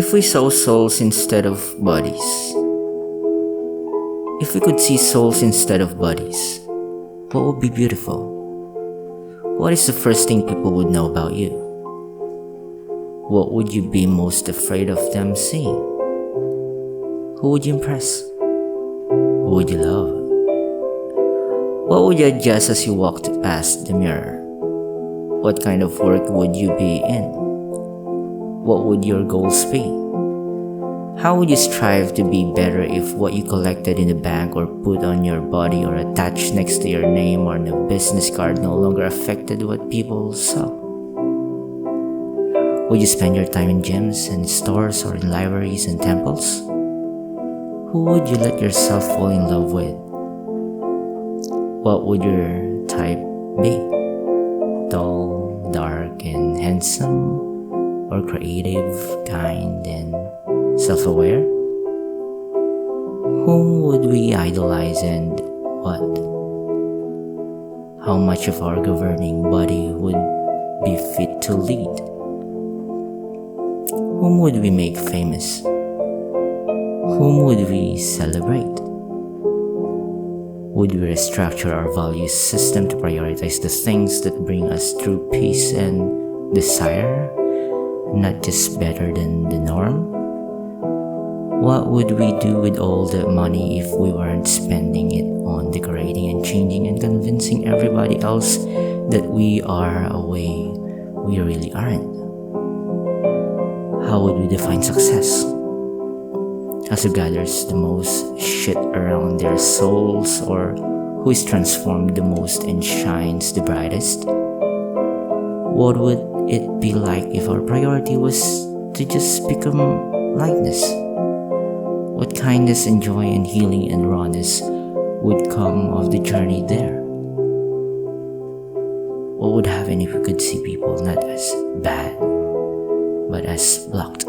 if we saw souls instead of bodies? If we could see souls instead of bodies, what would be beautiful? What is the first thing people would know about you? What would you be most afraid of them seeing? Who would you impress? Who would you love? What would you adjust as you walked past the mirror? What kind of work would you be in? What would your goals be? How would you strive to be better if what you collected in the bank or put on your body or attached next to your name or on a business card no longer affected what people saw? Would you spend your time in gyms and stores or in libraries and temples? Who would you let yourself fall in love with? What would your type be? Tall, dark, and handsome? Or creative, kind, and self-aware? Whom would we idolize and what? How much of our governing body would be fit to lead? Whom would we make famous? Whom would we celebrate? Would we restructure our value system to prioritize the things that bring us true peace and desire, not just better than the norm? What would we do with all the money if we weren't spending it on decorating and changing and convincing everybody else that we are a way we really aren't? How would we define success? As who gathers the most shit around their souls, or who is transformed the most and shines the brightest? What would it be like if our priority was to just become likeness? What kindness and joy and healing and rawness would come of the journey there? What would happen if we could see people not as bad, but as blocked?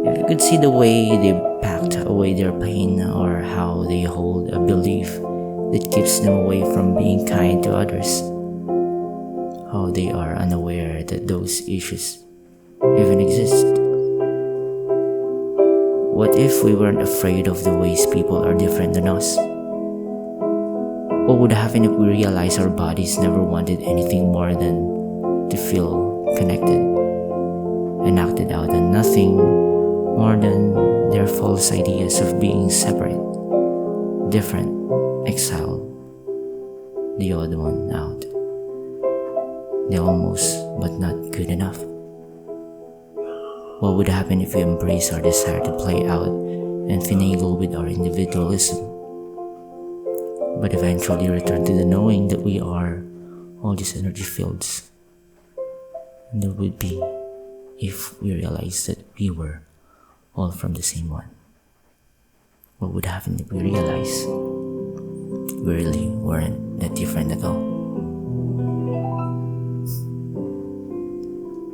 If you could see the way they packed away their pain, or how they hold a belief that keeps them away from being kind to others, how they are unaware that those issues even exist. What if we weren't afraid of the ways people are different than us? What would happen if we realized our bodies never wanted anything more than to feel connected, and acted out on nothing more than their false ideas of being separate, different, exiled, the odd one out, the almost but not good enough? What would happen if we embrace our desire to play out and finagle with our individualism, but eventually return to the knowing that we are all these energy fields? And there would be if we realized that we were all from the same one. What would happen if we realized we really weren't that different at all?